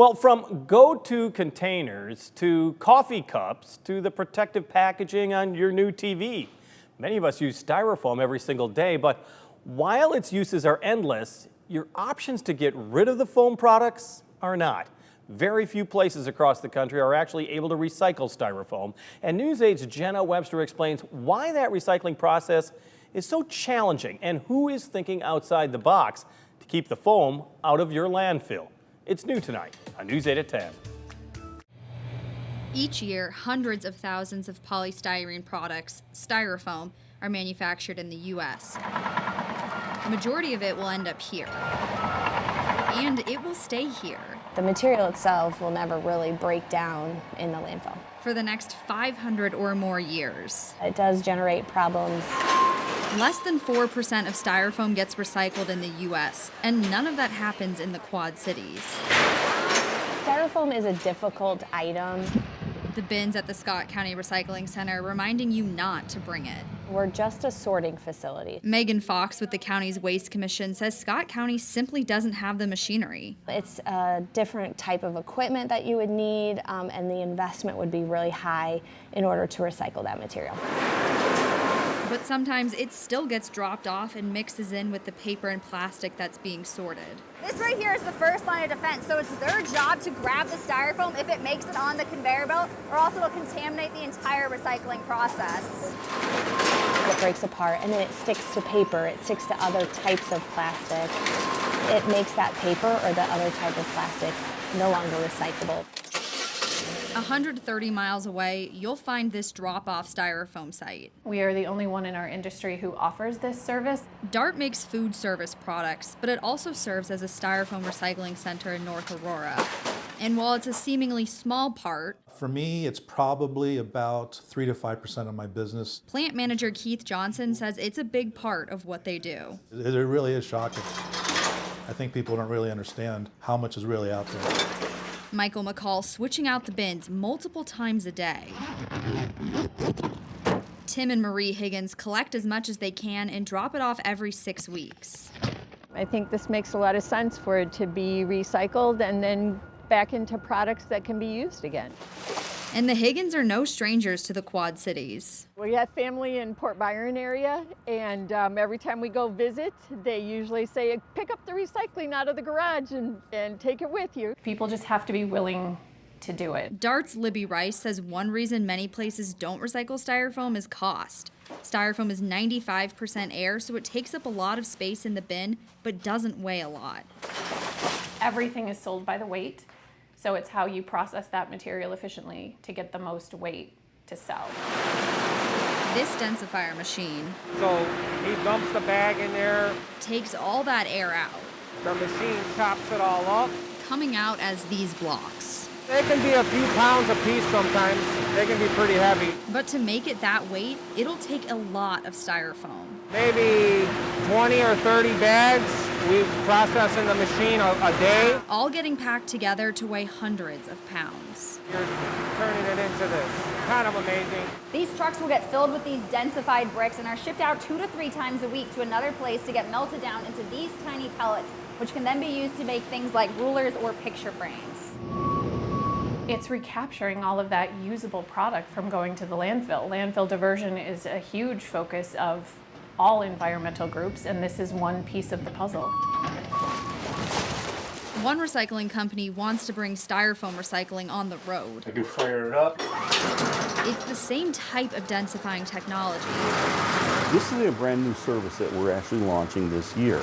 Well, from go-to containers to coffee cups to the protective packaging on your new TV. Many of us use Styrofoam every single day, but while its uses are endless, your options to get rid of the foam products are not. Very few places across the country are actually able to recycle Styrofoam, and News 8's Jenna Webster explains why that recycling process is so challenging and who is thinking outside the box to keep the foam out of your landfill. It's new tonight on News 8 at 10. Each year, hundreds of thousands of polystyrene products, Styrofoam, are manufactured in the U.S. The majority of it will end up here, and it will stay here. The material itself will never really break down in the landfill. For the next 500 or more years. It does generate problems. Less than 4% of Styrofoam gets recycled in the U.S., and none of that happens in the Quad Cities. Styrofoam is a difficult item. The bins at the Scott County Recycling Center reminding you not to bring it. We're just a sorting facility. Megan Fox with the county's Waste Commission says Scott County simply doesn't have the machinery. It's a different type of equipment that you would need, and the investment would be really high in order to recycle that material. But sometimes it still gets dropped off and mixes in with the paper and plastic that's being sorted. This right here is the first line of defense, so it's their job to grab the Styrofoam if it makes it on the conveyor belt, or else it'll contaminate the entire recycling process. It breaks apart and then it sticks to paper, it sticks to other types of plastic. It makes that paper or the other type of plastic no longer recyclable. 130 miles away, you'll find this drop-off Styrofoam site. We are the only one in our industry who offers this service. DART makes food service products, but it also serves as a Styrofoam recycling center in North Aurora. And while it's a seemingly small part, for me, it's probably about 3 to 5% of my business. Plant manager Keith Johnson says it's a big part of what they do. It really is shocking. I think people don't really understand how much is really out there. Michael McCall switching out the bins multiple times a day. Tim and Marie Higgins collect as much as they can and drop it off every 6 weeks. I think this makes a lot of sense for it to be recycled and then back into products that can be used again. And the Higgins are no strangers to the Quad Cities. We have family in Port Byron area, and every time we go visit, they usually say, pick up the recycling out of the garage and take it with you. People just have to be willing to do it. DART's Libby Rice says one reason many places don't recycle Styrofoam is cost. Styrofoam is 95% air, so it takes up a lot of space in the bin, but doesn't weigh a lot. Everything is sold by the weight. So it's how you process that material efficiently to get the most weight to sell. This densifier machine, so he dumps the bag in there, takes all that air out. the machine chops it all up. Coming out as these blocks. They can be a few pounds a piece sometimes. They can be pretty heavy. But to make it that weight, it'll take a lot of Styrofoam. Maybe 20 or 30 bags we process in the machine a day. All getting packed together to weigh hundreds of pounds. You're turning it into this. Kind of amazing. These trucks will get filled with these densified bricks and are shipped out 2 to 3 times a week to another place to get melted down into these tiny pellets, which can then be used to make things like rulers or picture frames. It's recapturing all of that usable product from going to the landfill. Landfill diversion is a huge focus of all environmental groups, and this is one piece of the puzzle. One recycling company wants to bring Styrofoam recycling on the road. I can fire it up. It's the same type of densifying technology. This is a brand new service that we're actually launching this year.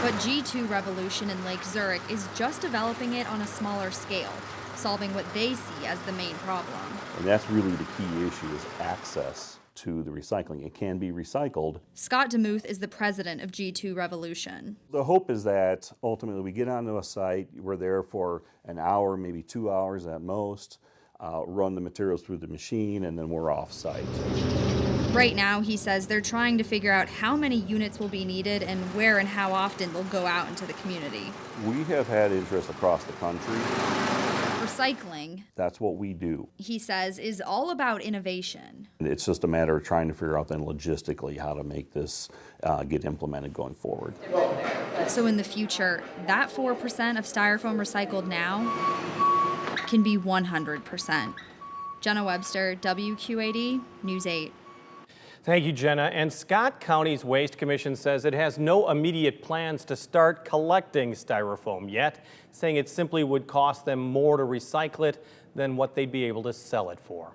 But G2 Revolution in Lake Zurich is just developing it on a smaller scale, solving what they see as the main problem. And that's really the key issue, is access to the recycling. It can be recycled. Scott DeMuth is the president of G2 Revolution. The hope is that ultimately we get onto a site, we're there for an hour, maybe 2 hours at most, run the materials through the machine, and then we're off site. Right now, he says they're trying to figure out how many units will be needed and where and how often they'll go out into the community. We have had interest across the country. For Recycling, That's what we do. he says, is all about innovation. It's just a matter of trying to figure out then logistically how to make this get implemented going forward. So in the future, that 4% of styrofoam recycled now can be 100%. Jenna Webster, WQAD, News 8. Thank you, Jenna. And Scott County's Waste Commission says it has no immediate plans to start collecting styrofoam yet, saying it simply would cost them more to recycle it than what they'd be able to sell it for.